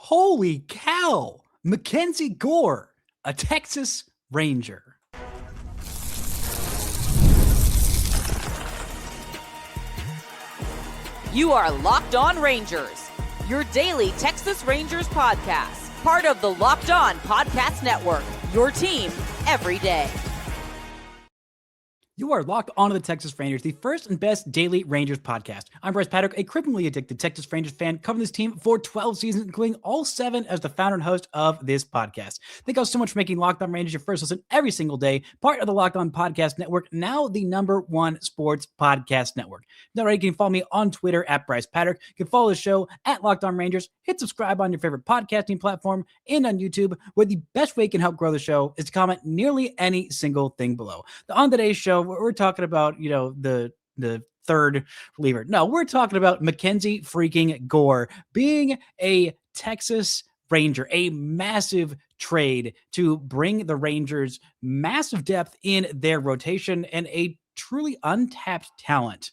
Holy cow! MacKenzie Gore, a Texas Ranger. You are Locked On Rangers, your daily Texas Rangers podcast, part of the Locked On Podcast Network, your team every day. You are locked onto the Texas Rangers, the first and best daily Rangers podcast. I'm Bryce Patrick, a criminally addicted Texas Rangers fan, covering this team for 12 seasons, including all 7 as the founder and host of this podcast. Thank you all so much for making Locked On Rangers your first listen every single day, part of the Locked On Podcast Network, now the #1 sports podcast network. Now, you can follow me on Twitter at Bryce Patrick. You can follow the show at Locked On Rangers. Hit subscribe on your favorite podcasting platform and on YouTube, where the best way you can help grow the show is to comment nearly any single thing below. On today's show, we're talking about, the third reliever. No, we're talking about MacKenzie freaking Gore being a Texas Ranger, a massive trade to bring the Rangers massive depth in their rotation and a truly untapped talent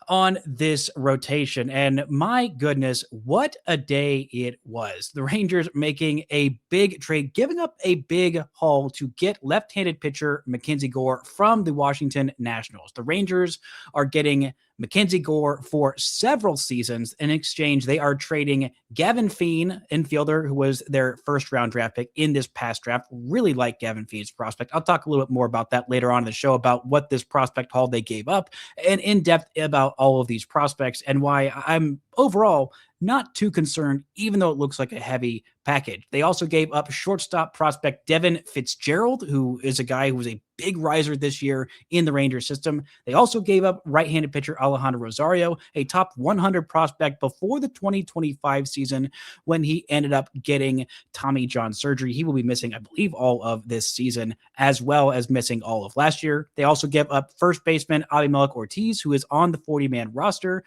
on this rotation. And my goodness, what a day it was. The Rangers making a big trade, giving up a big haul to get left-handed pitcher MacKenzie Gore from the Washington Nationals. The Rangers are getting MacKenzie Gore for several seasons. In exchange, they are trading Gavin Fien, infielder, who was their first-round draft pick in this past draft. Really like Gavin Fien's prospect. I'll talk a little bit more about that later on in the show, about what this prospect haul they gave up, and in depth about all of these prospects and why I'm overall not too concerned, even though it looks like a heavy package. They also gave up shortstop prospect Devin Fiz-Gerald, who is a guy who was a big riser this year in the Rangers system. They also gave up right-handed pitcher Alejandro Rosario, a top 100 prospect before the 2025 season, when he ended up getting Tommy John surgery. He will be missing, I believe, all of this season, as well as missing all of last year. They also gave up first baseman Abimelec Ortiz, who is on the 40-man roster,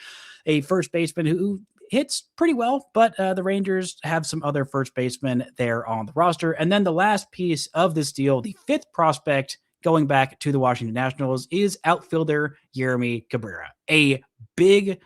a first baseman who hits pretty well, but the Rangers have some other first basemen there on the roster. And then the last piece of this deal, the 5th prospect going back to the Washington Nationals, is outfielder Yeremy Cabrera. A big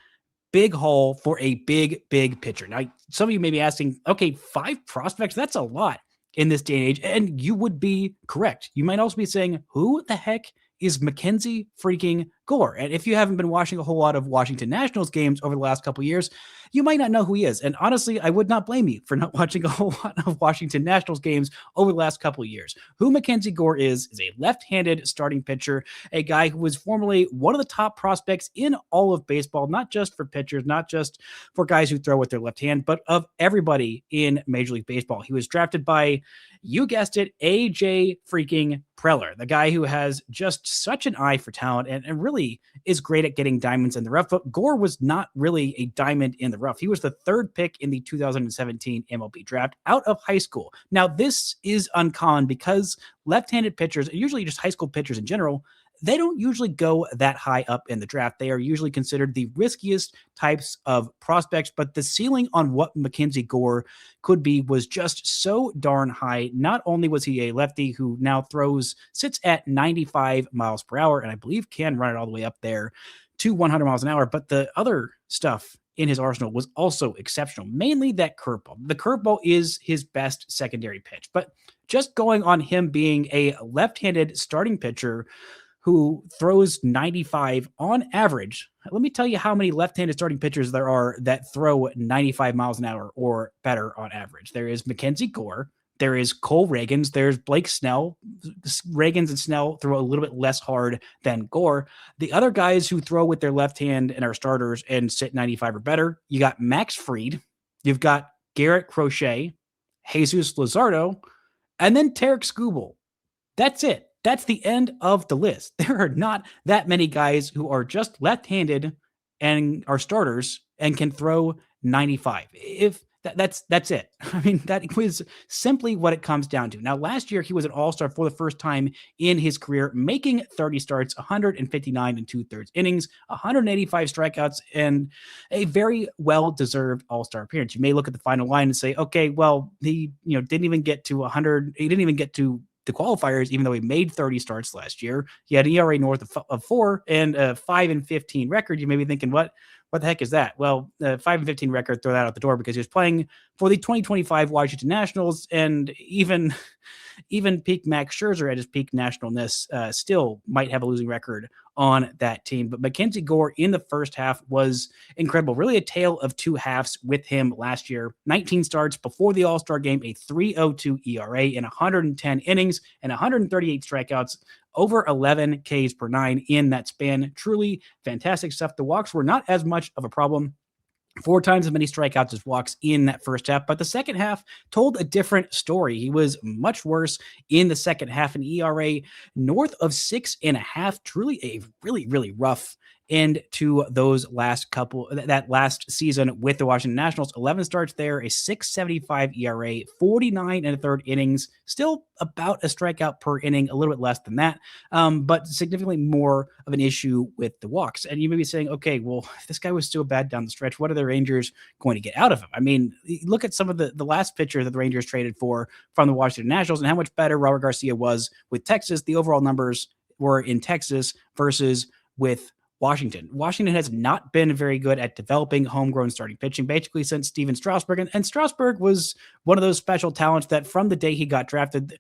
haul for a big pitcher. Now, some of you may be asking, okay, 5 prospects, that's a lot in this day and age. And you would be correct. You might also be saying, who the heck is MacKenzie freaking Gore? And if you haven't been watching a whole lot of Washington Nationals games over the last couple of years, you might not know who he is. And honestly, I would not blame you for not watching a whole lot of Washington Nationals games over the last couple of years. Who MacKenzie Gore is a left-handed starting pitcher, a guy who was formerly one of the top prospects in all of baseball, not just for pitchers, not just for guys who throw with their left hand, but of everybody in Major League Baseball. He was drafted by, you guessed it, AJ freaking Preller, the guy who has just such an eye for talent and really is great at getting diamonds in the rough. But Gore was not really a diamond in the rough. He was the 3rd pick in the 2017 MLB draft out of high school. Now, this is uncommon because left-handed pitchers, usually just high school pitchers in general, they don't usually go that high up in the draft. They are usually considered the riskiest types of prospects, but the ceiling on what MacKenzie Gore could be was just so darn high. Not only was he a lefty who now sits at 95 miles per hour, and I believe can run it all the way up there to 100 miles an hour, but the other stuff in his arsenal was also exceptional, mainly that curveball. The curveball is his best secondary pitch, but just going on him being a left-handed starting pitcher who throws 95 on average. Let me tell you how many left-handed starting pitchers there are that throw 95 miles an hour or better on average. There is MacKenzie Gore. There is Cole Ragans. There's Blake Snell. Ragans and Snell throw a little bit less hard than Gore. The other guys who throw with their left hand and are starters and sit 95 or better, you got Max Fried. You've got Garrett Crochet, Jesus Luzardo, and then Tarek Skubal. That's it. That's the end of the list. There are not that many guys who are just left-handed and are starters and can throw 95. If that's it. I mean, that was simply what it comes down to. Now, last year, he was an all-star for the first time in his career, making 30 starts, 159 and 2/3 innings, 185 strikeouts, and a very well-deserved all-star appearance. You may look at the final line and say, okay, well, he didn't even get to 100. He didn't even get to the qualifiers, even though he made 30 starts last year. He had an ERA north of 4 and a 5-15 record. You may be thinking, what What the heck is that? Well, the 5-15 record, throw that out the door because he was playing for the 2025 Washington Nationals, and even peak Max Scherzer at his peak nationalness still might have a losing record on that team. But MacKenzie Gore in the first half was incredible. Really a tale of two halves with him last year. 19 starts before the All-Star game, a 3.02 ERA in 110 innings and 138 strikeouts, over 11 Ks per nine in that span. Truly fantastic stuff. The walks were not as much of a problem. 4 times as many strikeouts as walks in that first half, but the second half told a different story. He was much worse in the second half, an ERA north of 6.5. Truly a really, really rough end to that last season with the Washington Nationals. 11 starts there, a 6.75 ERA, 49 and a third innings, still about a strikeout per inning, a little bit less than that, but significantly more of an issue with the walks. And you may be saying, okay, well, if this guy was so bad down the stretch, what are the Rangers going to get out of him? I mean, look at some of the last pitcher that the Rangers traded for from the Washington Nationals and how much better Robert Garcia was with Texas. The overall numbers were in Texas versus with Washington. Washington has not been very good at developing homegrown starting pitching, basically since Steven Strasburg. And Strasburg was one of those special talents that from the day he got drafted,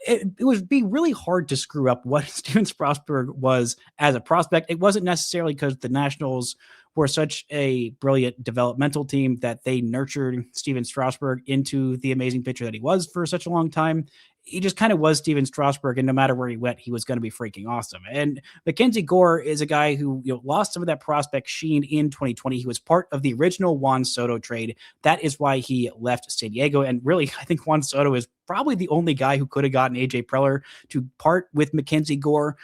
it would be really hard to screw up what Steven Strasburg was as a prospect. It wasn't necessarily because the Nationals were such a brilliant developmental team that they nurtured Steven Strasburg into the amazing pitcher that he was for such a long time. He just kind of was Steven Strasburg, and no matter where he went, he was going to be freaking awesome. And MacKenzie Gore is a guy who lost some of that prospect sheen in 2020. He was part of the original Juan Soto trade. That is why he left San Diego. And really, I think Juan Soto is probably the only guy who could have gotten AJ Preller to part with MacKenzie Gore.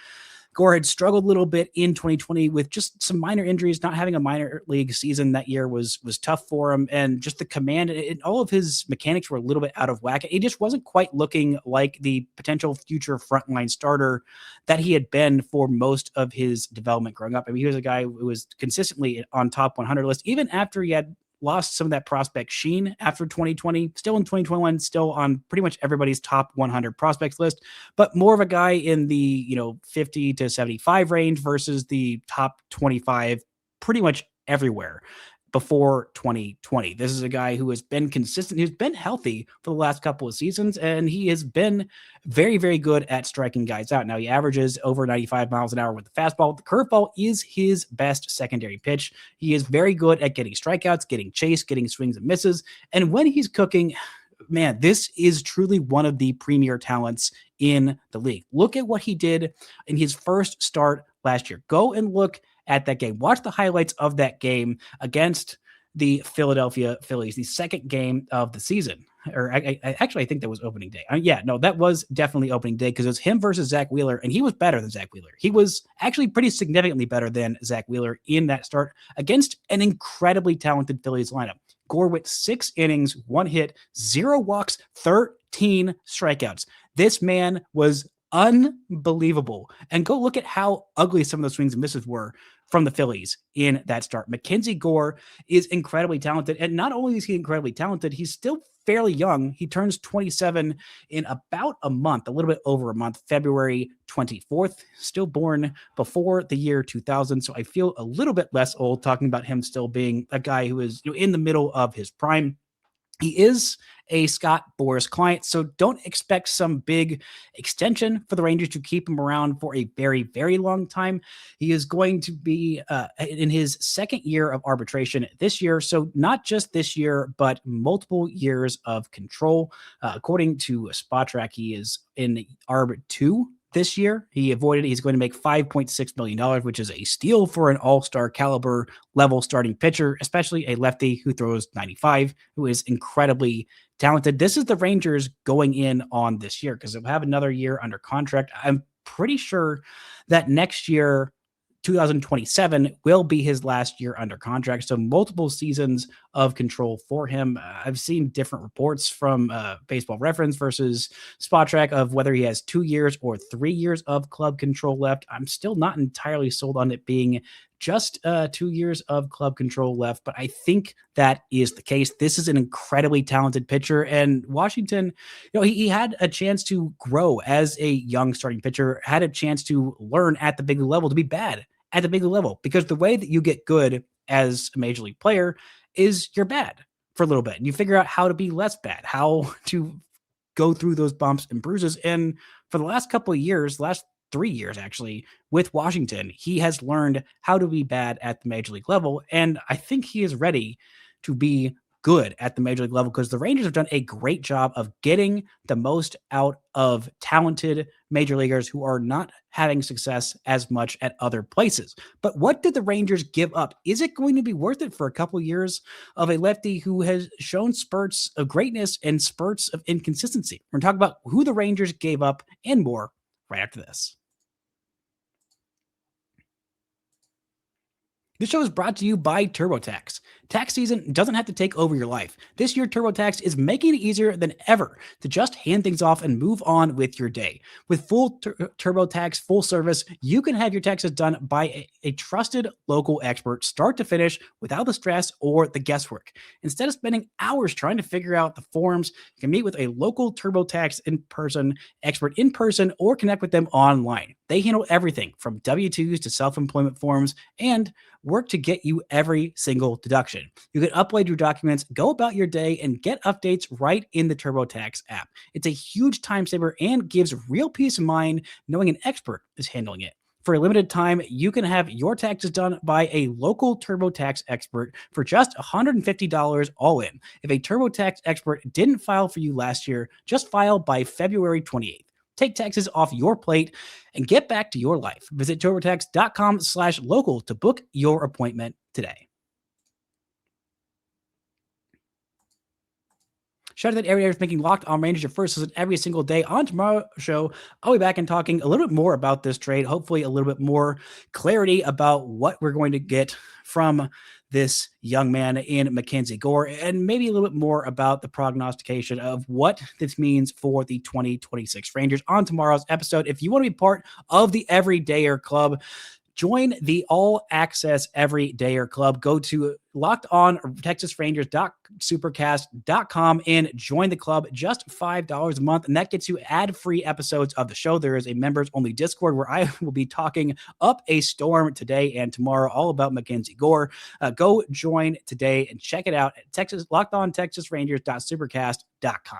Gore had struggled a little bit in 2020 with just some minor injuries. Not having a minor league season that year was tough for him, and just the command and all of his mechanics were a little bit out of whack. He just wasn't quite looking like the potential future frontline starter that he had been for most of his development growing up. I mean, he was a guy who was consistently on top 100 list, even after he had lost some of that prospect sheen after 2020, still in 2021, still on pretty much everybody's top 100 prospects list, but more of a guy in the 50 to 75 range versus the top 25 pretty much everywhere before 2020. This is a guy who has been consistent, who's been healthy for the last couple of seasons, and he has been very, very good at striking guys out. Now, he averages over 95 miles an hour with the fastball. The curveball is his best secondary pitch. He is very good at getting strikeouts, getting chase, getting swings and misses, and when he's cooking, man, this is truly one of the premier talents in the league. Look at what he did in his first start last year. Go and look at that game. Watch the highlights of that game against the Philadelphia Phillies, the second game of the season. Or I think that was opening day. That was definitely opening day because it was him versus Zach Wheeler, and he was better than Zach Wheeler. He was actually pretty significantly better than Zach Wheeler in that start against an incredibly talented Phillies lineup. Gore went 6 innings, 1 hit, 0 walks, 13 strikeouts. This man was unbelievable. And go look at how ugly some of those swings and misses were from the Phillies in that start. MacKenzie Gore is incredibly talented. And not only is he incredibly talented, he's still fairly young. He turns 27 in about a month, a little bit over a month, February 24th, still born before the year 2000. So I feel a little bit less old talking about him still being a guy who is in the middle of his prime. He is a Scott Boras client, so don't expect some big extension for the Rangers to keep him around for a very, very long time. He is going to be in his second year of arbitration this year, so not just this year, but multiple years of control. According to Spotrac, he is in Arb 2 this year. He's going to make $5.6 million, which is a steal for an all-star caliber level starting pitcher, especially a lefty who throws 95, who is incredibly talented. This is the Rangers going in on this year because they'll have another year under contract. I'm pretty sure that next year, 2027 will be his last year under contract. So multiple seasons of control for him. I've seen different reports from Baseball Reference versus Spotrac of whether he has 2 years or 3 years of club control left. I'm still not entirely sold on it being just 2 years of club control left, but I think that is the case. This is an incredibly talented pitcher, and Washington, he had a chance to grow as a young starting pitcher, had a chance to learn at the big level, to be bad at the big level, because the way that you get good as a major league player is you're bad for a little bit. And you figure out how to be less bad, how to go through those bumps and bruises. And for the last couple of years, last 3 years actually, with Washington, he has learned how to be bad at the major league level. And I think he is ready to be good at the major league level because the Rangers have done a great job of getting the most out of talented major leaguers who are not having success as much at other places. But what did the Rangers give up? Is it going to be worth it for a couple of years of a lefty who has shown spurts of greatness and spurts of inconsistency? We're going to talk about who the Rangers gave up and more right after this. This show is brought to you by TurboTax. Tax season doesn't have to take over your life. This year, TurboTax is making it easier than ever to just hand things off and move on with your day. With full TurboTax full service, you can have your taxes done by a trusted local expert, start to finish, without the stress or the guesswork. Instead of spending hours trying to figure out the forms, you can meet with a local TurboTax expert in person, or connect with them online. They handle everything from W-2s to self-employment forms and work to get you every single deduction. You can upload your documents, go about your day, and get updates right in the TurboTax app. It's a huge time saver and gives real peace of mind knowing an expert is handling it. For a limited time, you can have your taxes done by a local TurboTax expert for just $150 all in. If a TurboTax expert didn't file for you last year, just file by February 28th. Take taxes off your plate and get back to your life. Visit TurboTax.com/local to book your appointment today. Shout out that every day is making Locked On Rangers your first listen every single day. On tomorrow's show, I'll be back and talking a little bit more about this trade, hopefully a little bit more clarity about what we're going to get from this young man in MacKenzie Gore, and maybe a little bit more about the prognostication of what this means for the 2026 Rangers on tomorrow's episode. If you want to be part of the Everydayer Club, join the all-access Everydayer Club. Go to LockedOnTexasRangers.supercast.com and join the club. Just $5 a month, and that gets you ad-free episodes of the show. There is a members-only Discord where I will be talking up a storm today and tomorrow all about MacKenzie Gore. Go join today and check it out at LockedOnTexasRangers.supercast.com.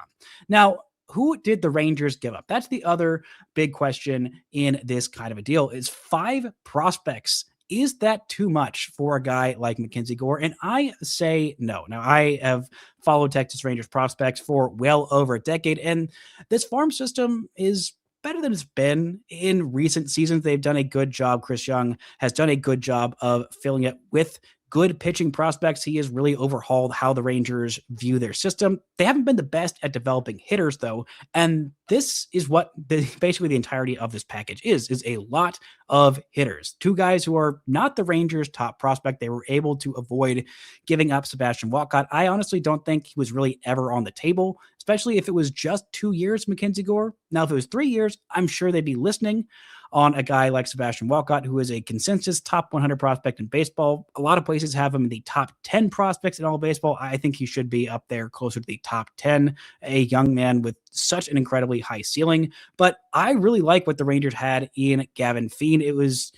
Now, who did the Rangers give up? That's the other big question in this kind of a deal. Is 5 prospects, is that too much for a guy like MacKenzie Gore? And I say no. Now, I have followed Texas Rangers prospects for well over a decade, and this farm system is better than it's been in recent seasons. They've done a good job. Chris Young has done a good job of filling it with good pitching prospects. He has really overhauled how the Rangers view their system. They haven't been the best at developing hitters, though. And this is what basically the entirety of this package is a lot of hitters. 2 guys who are not the Rangers' top prospect. They were able to avoid giving up Sebastian Walcott. I honestly don't think he was really ever on the table, especially if it was just 2 years, MacKenzie Gore. Now, if it was 3 years, I'm sure they'd be listening on a guy like Sebastian Walcott, who is a consensus top 100 prospect in baseball. A lot of places have him in the top 10 prospects in all of baseball. I think he should be up there closer to the top 10, a young man with such an incredibly high ceiling. But I really like what the Rangers had in Gavin Fien. He was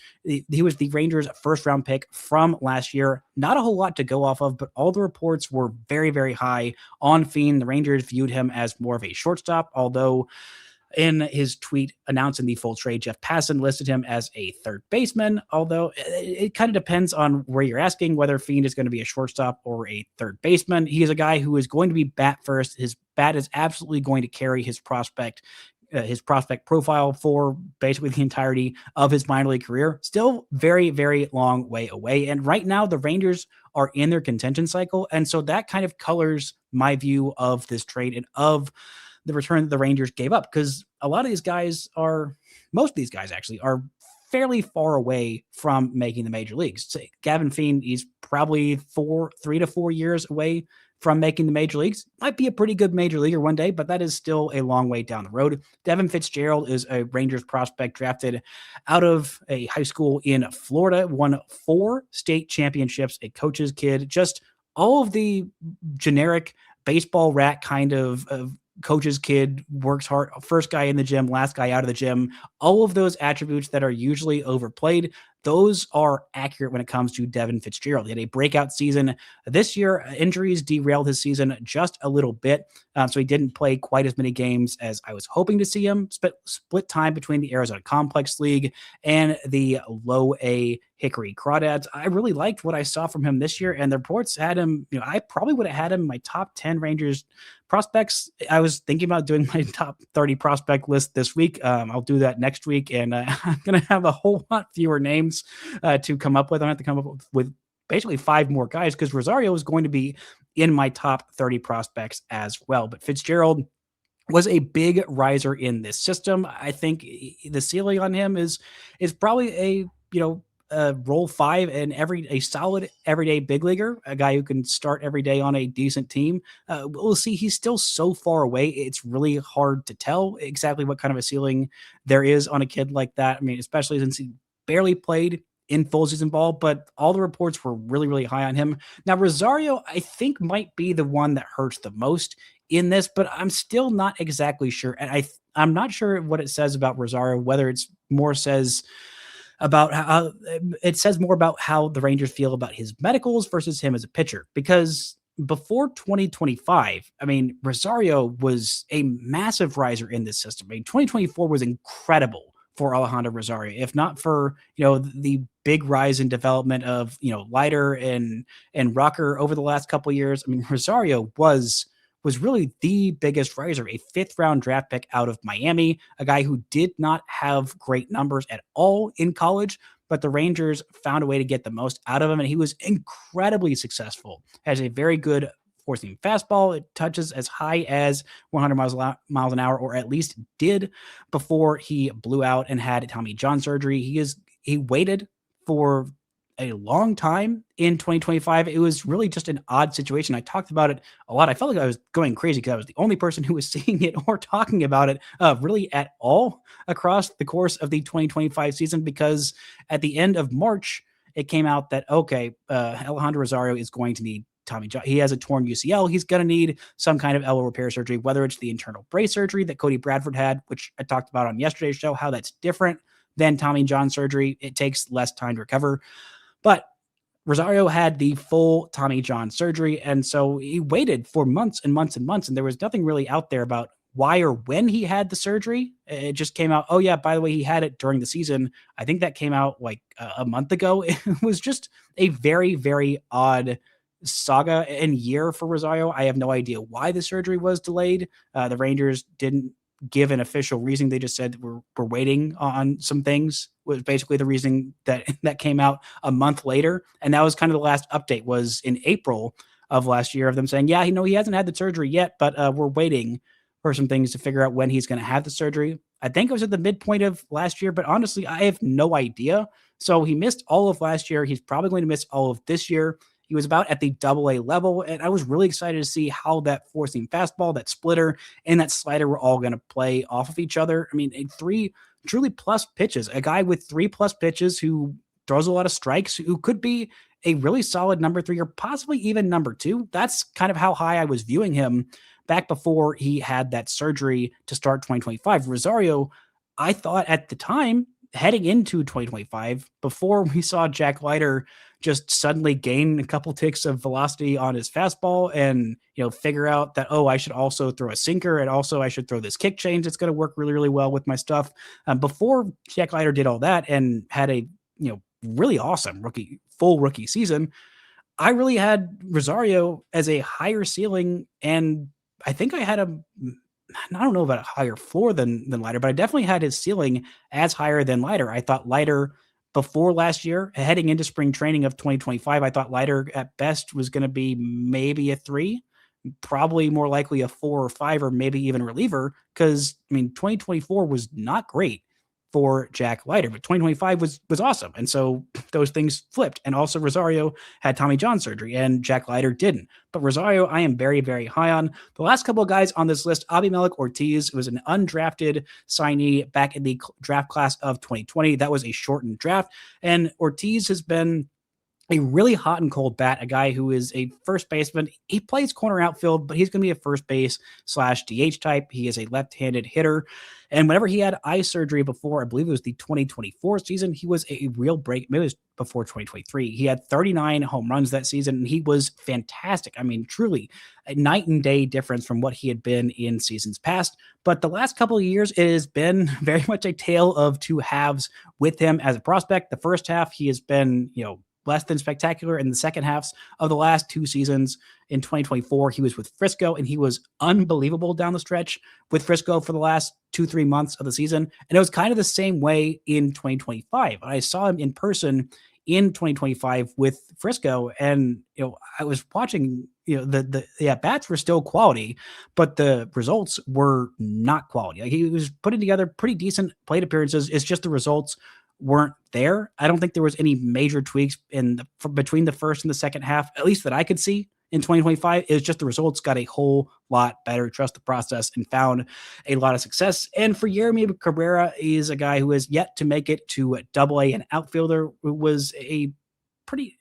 the Rangers' first round pick from last year. Not a whole lot to go off of, but all the reports were very, very high on Fien. The Rangers viewed him as more of a shortstop, although in his tweet announcing the full trade, Jeff Passan listed him as a third baseman, although it kind of depends on where you're asking whether Fien is going to be a shortstop or a third baseman. He is a guy who is going to be bat first. His bat is absolutely going to carry his prospect profile for basically the entirety of his minor league career. Still very, very long way away. And right now the Rangers are in their contention cycle. And so that kind of colors my view of this trade and of the return that the Rangers gave up, because a lot of these guys most of these guys actually are fairly far away from making the major leagues. So Gavin Fien, he's probably 3 to 4 years away from making the major leagues. Might be a pretty good major leaguer one day, but that is still a long way down the road. Devin Fiz-Gerald is a Rangers prospect drafted out of a high school in Florida, won 4 state championships, a coach's kid, just all of the generic baseball rat kind of coach's kid, works hard, first guy in the gym, last guy out of the gym, all of those attributes that are usually overplayed. those are accurate when it comes to Devin Fiz-Gerald. He had a breakout season this year. Injuries derailed his season just a little bit, so he didn't play quite as many games as I was hoping to see him. Split time between the Arizona Complex League and the Low A Hickory Crawdads. I really liked what I saw from him this year, and the reports had him, I probably would have had him in my top 10 Rangers prospects. I was thinking about doing my top 30 prospect list this week. I'll do that next week, and I'm going to have a whole lot fewer names to come up with. I have to come up with basically 5 more guys because Rosario is going to be in my top 30 prospects as well. But Fitz-Gerald was a big riser in this system. I think the ceiling on him is probably a role 5 and a solid everyday big leaguer, a guy who can start every day on a decent team. We'll see. He's still so far away. It's really hard to tell exactly what kind of a ceiling there is on a kid like that. I mean, especially since he barely played in full season ball, but all the reports were really, really high on him. Now, Rosario, I think, might be the one that hurts the most in this, but I'm still not exactly sure. And I'm not sure what it says about Rosario, whether it's more says about how it says more about how the Rangers feel about his medicals versus him as a pitcher. Because before 2025, I mean, Rosario was a massive riser in this system. I mean, 2024 was incredible for Alejandro Rosario, if not for, the big rise in development of, Leiter and Rocker over the last couple of years. I mean, Rosario was really the biggest riser, a 5th round draft pick out of Miami, a guy who did not have great numbers at all in college, but the Rangers found a way to get the most out of him, and he was incredibly successful. Has a very good four-seam fastball. It touches as high as 100 miles an hour, or at least did before he blew out and had Tommy John surgery. He waited for a long time in 2025. It was really just an odd situation. I talked about it a lot. I felt like I was going crazy because I was the only person who was seeing it or talking about it really at all across the course of the 2025 season, because at the end of March, it came out that, Alejandro Rosario is going to need Tommy John. He has a torn UCL. He's going to need some kind of elbow repair surgery, whether it's the internal brace surgery that Cody Bradford had, which I talked about on yesterday's show, how that's different than Tommy John surgery. It takes less time to recover. But Rosario had the full Tommy John surgery, and so he waited for months and months and months, and there was nothing really out there about why or when he had the surgery. It just came out, oh yeah, by the way, he had it during the season. I think that came out like a month ago. It was just a very, very odd saga and year for Rosario. I have no idea why the surgery was delayed. The Rangers didn't give an official reason. They just said we're waiting on some things, was basically the reason that came out a month later. And that was kind of the last update, was in April of last year, of them saying, yeah, he hasn't had the surgery yet, but we're waiting for some things to figure out when he's going to have the surgery. I think it was at the midpoint of last year, but honestly, I have no idea. So he missed all of last year. He's probably going to miss all of this year. He was about at the AA level, and I was really excited to see how that four-seam fastball, that splitter, and that slider were all going to play off of each other. I mean, 3 truly plus pitches, a guy with 3 plus pitches who throws a lot of strikes, who could be a really solid number 3 or possibly even number 2. That's kind of how high I was viewing him back before he had that surgery to start 2025. Rosario, I thought at the time, heading into 2025, before we saw Jack Leiter just suddenly gain a couple ticks of velocity on his fastball and, figure out that, I should also throw a sinker, and also I should throw this kick change that's going to work really, really well with my stuff. Before Jack Leiter did all that and had a, really awesome full rookie season, I really had Rosario as a higher ceiling, and I think I had I don't know about a higher floor than Leiter, but I definitely had his ceiling as higher than Leiter. I thought Leiter before last year, heading into spring training of 2025, I thought Leiter at best was going to be maybe a 3, probably more likely a 4 or 5, or maybe even reliever. Because 2024 was not great for Jack Leiter, but 2025 was awesome. And so those things flipped. And also Rosario had Tommy John surgery and Jack Leiter didn't. But Rosario, I am very, very high on. The last couple of guys on this list, Abimelec Ortiz was an undrafted signee back in the draft class of 2020. That was a shortened draft. And Ortiz has been a really hot and cold bat, a guy who is a first baseman. He plays corner outfield, but he's going to be a first base / DH type. He is a left-handed hitter. And whenever he had eye surgery before, I believe it was the 2024 season, he was a real break. Maybe it was before 2023. He had 39 home runs that season, and he was fantastic. I mean, truly a night and day difference from what he had been in seasons past. But the last couple of years, it has been very much a tale of two halves with him as a prospect. The first half, he has been, less than spectacular in the second halves of the last two seasons. In 2024, he was with Frisco, and he was unbelievable down the stretch with Frisco for the last 2-3 months of the season. And it was kind of the same way in 2025. I saw him in person in 2025 with Frisco, and I was watching. The bats were still quality, but the results were not quality. Like, he was putting together pretty decent plate appearances. It's just the results weren't there. I don't think there was any major tweaks between the first and the second half, at least that I could see in 2025. It was just the results got a whole lot better. Trust the process and found a lot of success. And for Yermi Cabrera, is a guy who has yet to make it to AA, an outfielder who was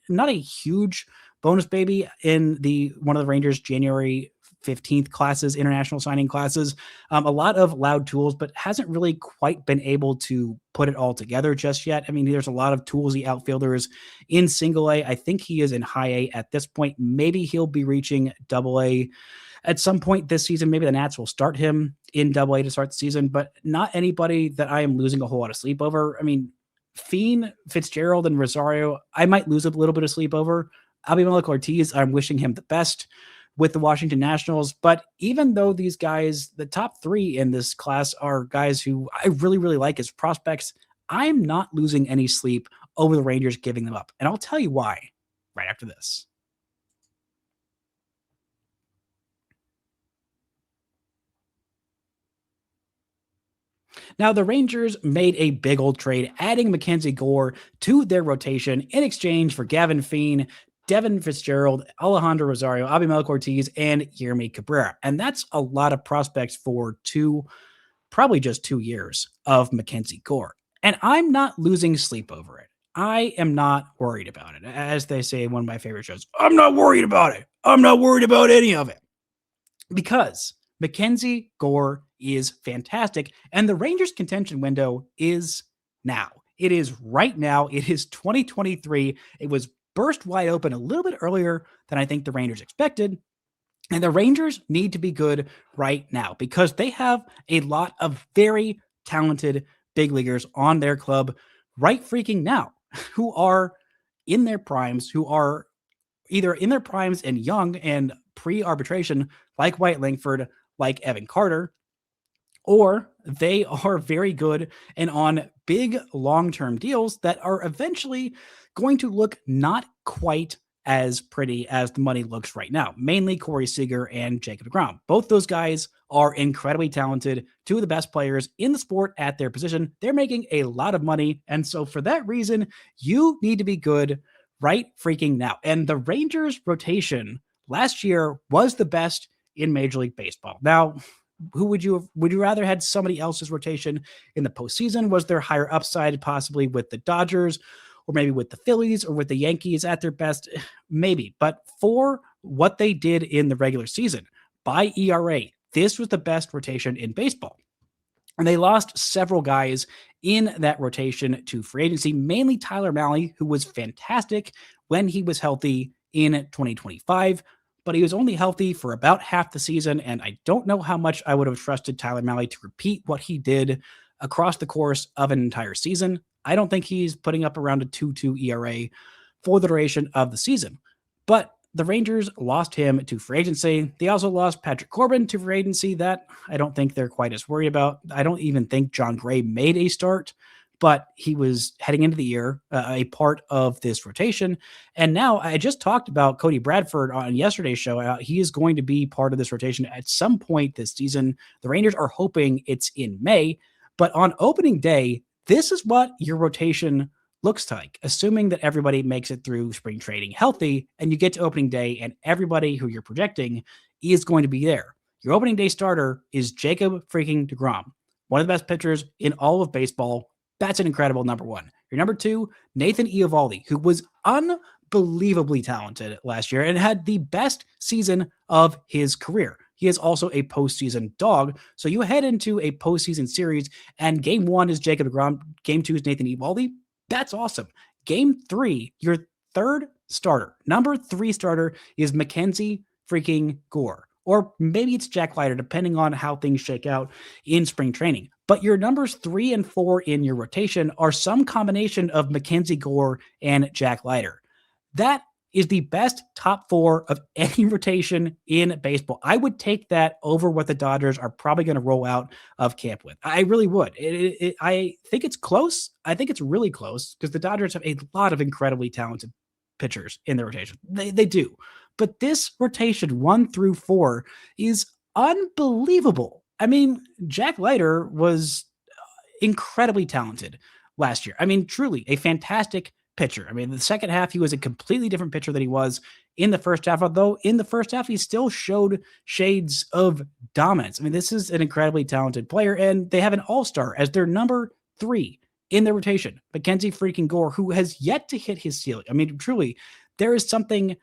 not a huge bonus baby in one of the Rangers January 15th classes, international signing classes. A lot of loud tools, but hasn't really quite been able to put it all together just yet. I mean, there's a lot of toolsy outfielders in single A. I think he is in high A at this point. Maybe he'll be reaching double A at some point this season. Maybe the Nats will start him in double A to start the season, but not anybody that I am losing a whole lot of sleep over. I mean, Fien, Fitz-Gerald, and Rosario, I might lose a little bit of sleep over. Abimelec Ortiz, I'm wishing him the best with the Washington Nationals. But even though these guys, the top three in this class, are guys who I really, really like as prospects, I'm not losing any sleep over the Rangers giving them up. And I'll tell you why right after this. Now, the Rangers made a big old trade, adding MacKenzie Gore to their rotation in exchange for Gavin Fien, Devin Fiz-Gerald, Alejandro Rosario, Abimelec Ortiz, and Yermi Cabrera. And that's a lot of prospects for probably just 2 years of MacKenzie Gore. And I'm not losing sleep over it. I am not worried about it. As they say in one of my favorite shows, I'm not worried about it. I'm not worried about any of it. Because MacKenzie Gore is fantastic, and the Rangers' contention window is now. It is right now. It is 2023. It was burst wide open a little bit earlier than I think the Rangers expected. And the Rangers need to be good right now because they have a lot of very talented big leaguers on their club right freaking now who are in their primes, who are either in their primes and young and pre-arbitration, like Wyatt Langford, like Evan Carter, or they are very good and on big long-term deals that are eventually going to look not quite as pretty as the money looks right now. Mainly Corey Seager and Jacob deGrom. Both those guys are incredibly talented, two of the best players in the sport at their position. They're making a lot of money. And so for that reason, you need to be good right freaking now. And the Rangers rotation last year was the best in Major League Baseball. Now, would you rather had somebody else's rotation in the postseason? Was there higher upside possibly with the Dodgers or maybe with the Phillies or with the Yankees at their best? Maybe. But for what they did in the regular season, by ERA, this was the best rotation in baseball. And they lost several guys in that rotation to free agency, mainly Tyler Mahle, who was fantastic when he was healthy in 2025. But he was only healthy for about half the season, and I don't know how much I would have trusted Tyler Mahle to repeat what he did across the course of an entire season. I don't think he's putting up around a 2.2 ERA for the duration of the season. But the Rangers lost him to free agency. They also lost Patrick Corbin to free agency. That I don't think they're quite as worried about. I don't even think John Gray made a start, but he was heading into the year a part of this rotation. And now I just talked about Cody Bradford on yesterday's show. He is going to be part of this rotation at some point this season. The Rangers are hoping it's in May, but on opening day, this is what your rotation looks like, assuming that everybody makes it through spring training healthy and you get to opening day and everybody who you're projecting is going to be there. Your opening day starter is Jacob freaking deGrom, one of the best pitchers in all of baseball. That's an incredible number one. Your number two, Nathan Eovaldi, who was unbelievably talented last year and had the best season of his career. He is also a postseason dog. So you head into a postseason series, and game 1 is Jacob deGrom, game 2 is Nathan Eovaldi. That's awesome. Game 3, your third starter, number 3 starter is MacKenzie freaking Gore. Or maybe it's Jack Leiter, depending on how things shake out in spring training. But your numbers 3 and 4 in your rotation are some combination of MacKenzie Gore and Jack Leiter. That is the best top 4 of any rotation in baseball. I would take that over what the Dodgers are probably going to roll out of camp with. I really would. I think it's close. I think it's really close because the Dodgers have a lot of incredibly talented pitchers in their rotation. They do. But this rotation 1 through 4 is unbelievable. I mean, Jack Leiter was incredibly talented last year. I mean, truly a fantastic pitcher. I mean, in the second half, he was a completely different pitcher than he was in the first half, although in the first half, he still showed shades of dominance. I mean, this is an incredibly talented player, and they have an all-star as their number 3 in their rotation, MacKenzie freaking Gore, who has yet to hit his ceiling. I mean, truly, there is something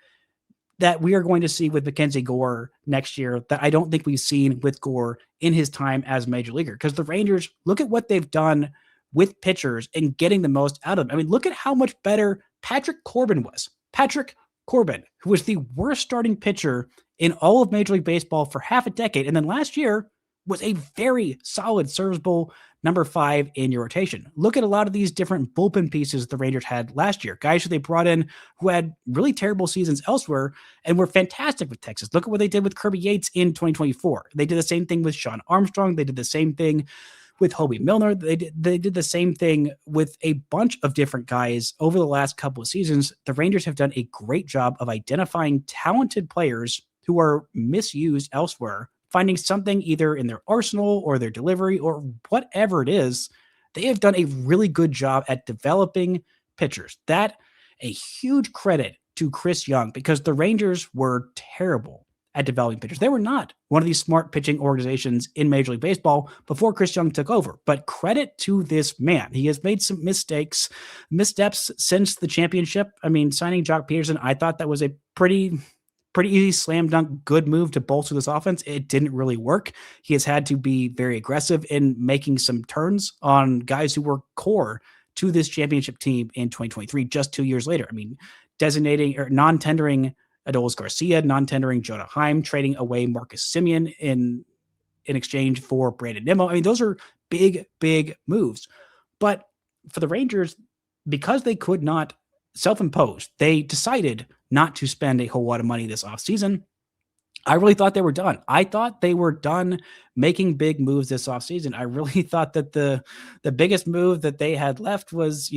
that we are going to see with MacKenzie Gore next year that I don't think we've seen with Gore in his time as a major leaguer. Because the Rangers, look at what they've done with pitchers and getting the most out of them. I mean, look at how much better Patrick Corbin was. Patrick Corbin, who was the worst starting pitcher in all of Major League Baseball for half a decade. And then last year was a very solid serviceable number 5 in your rotation. Look at a lot of these different bullpen pieces the Rangers had last year. Guys who they brought in who had really terrible seasons elsewhere and were fantastic with Texas. Look at what they did with Kirby Yates in 2024. They did the same thing with Sean Armstrong. They did the same thing with Hobie Milner. They did the same thing with a bunch of different guys over the last couple of seasons. The Rangers have done a great job of identifying talented players who are misused elsewhere, finding something either in their arsenal or their delivery or whatever it is. They have done a really good job at developing pitchers. That a huge credit to Chris Young, because the Rangers were terrible at developing pitchers. They were not one of these smart pitching organizations in Major League Baseball before Chris Young took over. But credit to this man. He has made some missteps since the championship. I mean, signing Jock Peterson, I thought that was a pretty easy slam dunk, good move to bolster this offense. It didn't really work. He has had to be very aggressive in making some turns on guys who were core to this championship team in 2023, just 2 years later. I mean, designating or non-tendering Adolis Garcia, non-tendering Jonah Heim, trading away Marcus Semien in exchange for Brandon Nimmo. I mean, those are big, big moves. But for the Rangers, because they could not self-impose, they decided not to spend a whole lot of money this offseason. I really thought they were done. I thought they were done making big moves this offseason. I really thought that the biggest move that they had left was,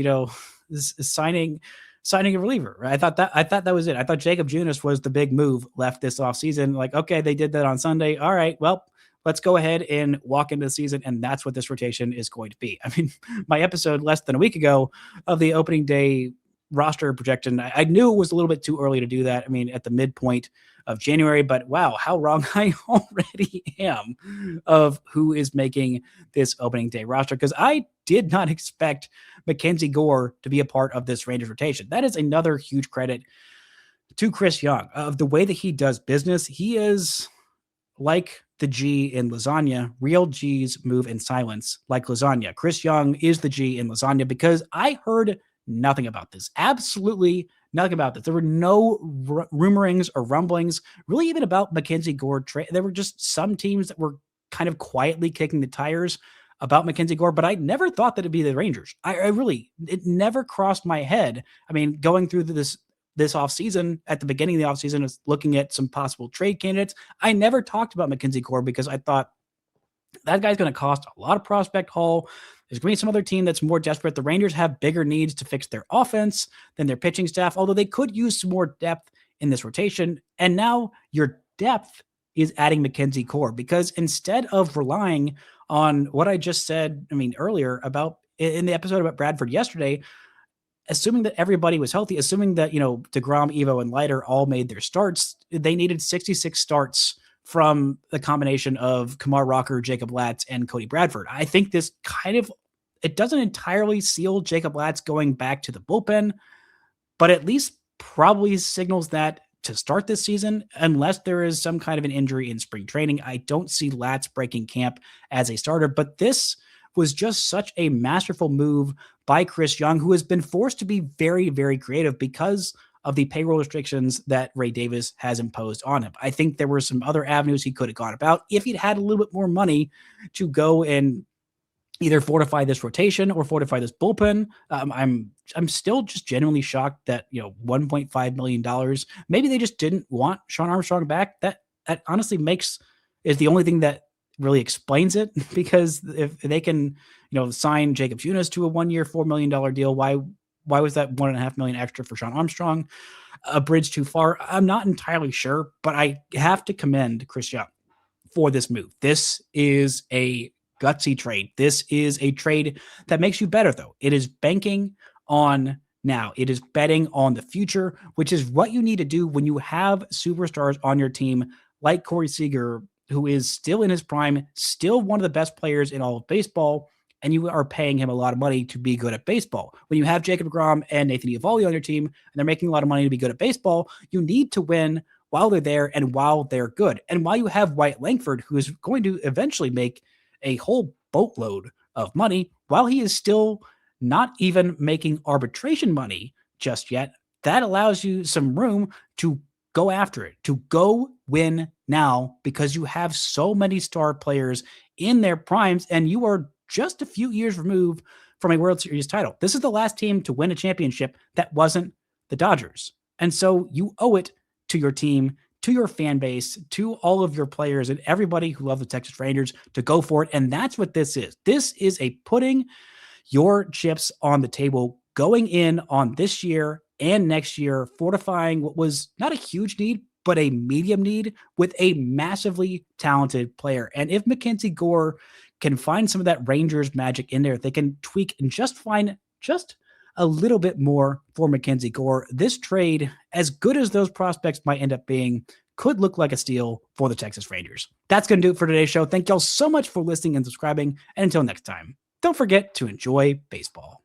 signing a reliever. Right? I thought that was it. I thought Jacob Junis was the big move left this offseason. Like, okay, they did that on Sunday. All right, well, let's go ahead and walk into the season, and that's what this rotation is going to be. I mean, my episode less than a week ago of the opening day roster projection, I knew it was a little bit too early to do that. I mean, at the midpoint of January, but wow, how wrong I already am of who is making this opening day roster, because I did not expect MacKenzie Gore to be a part of this Rangers rotation. That is another huge credit to Chris Young of the way that he does business. He is like the G in lasagna. Real G's move in silence like lasagna. Chris Young is the G in lasagna, because I heard nothing about this. Absolutely nothing about this. There were no rumorings or rumblings really even about MacKenzie Gore trade. There were just some teams that were kind of quietly kicking the tires about MacKenzie Gore, but I never thought that it'd be the Rangers. It never crossed my head. I mean, going through this offseason, at the beginning of the offseason, I was looking at some possible trade candidates. I never talked about MacKenzie Gore because I thought that guy's going to cost a lot of prospect haul. There's going to be some other team that's more desperate. The Rangers have bigger needs to fix their offense than their pitching staff, although they could use some more depth in this rotation. And now your depth is adding MacKenzie Gore, because instead of relying on what I just said, earlier about in the episode about Bradford yesterday, assuming that everybody was healthy, assuming that, DeGrom, Evo, and Leiter all made their starts, they needed 66 starts from the combination of Kumar Rocker, Jacob Latz, and Cody Bradford. I think this it doesn't entirely seal Jacob Latz going back to the bullpen, but at least probably signals that to start this season, unless there is some kind of an injury in spring training. I don't see Latz breaking camp as a starter, but this was just such a masterful move by Chris Young, who has been forced to be very, very creative because of the payroll restrictions that Ray Davis has imposed on him. I think there were some other avenues he could have gone about if he'd had a little bit more money to go and either fortify this rotation or fortify this bullpen. I'm still just genuinely shocked that, $1.5 million, maybe they just didn't want Sean Armstrong back. That honestly is the only thing that really explains it, because if they can, sign Jacob Junis to a 1-year, $4 million deal, why was that $1.5 million extra for Sean Armstrong a bridge too far? I'm not entirely sure, but I have to commend Chris Young for this move. This is a gutsy trade. This is a trade that makes you better, though. It is banking on now. It is betting on the future, which is what you need to do when you have superstars on your team like Corey Seager, who is still in his prime, still one of the best players in all of baseball, and you are paying him a lot of money to be good at baseball. When you have Jacob deGrom and Nathan Eovaldi on your team, and they're making a lot of money to be good at baseball, you need to win while they're there and while they're good. And while you have Wyatt Langford, who is going to eventually make a whole boatload of money, while he is still not even making arbitration money just yet, that allows you some room to go after it, to go win now, because you have so many star players in their primes, and you are just a few years removed from a World Series title. This is the last team to win a championship that wasn't the Dodgers. And so you owe it to your team, to your fan base, to all of your players and everybody who love the Texas Rangers to go for it. And that's what this is. This is a putting your chips on the table, going in on this year and next year, fortifying what was not a huge need, but a medium need with a massively talented player. And if MacKenzie Gore can find some of that Rangers magic in there, if they can tweak and just find just a little bit more for MacKenzie Gore, this trade, as good as those prospects might end up being, could look like a steal for the Texas Rangers. That's going to do it for today's show. Thank y'all so much for listening and subscribing. And until next time, don't forget to enjoy baseball.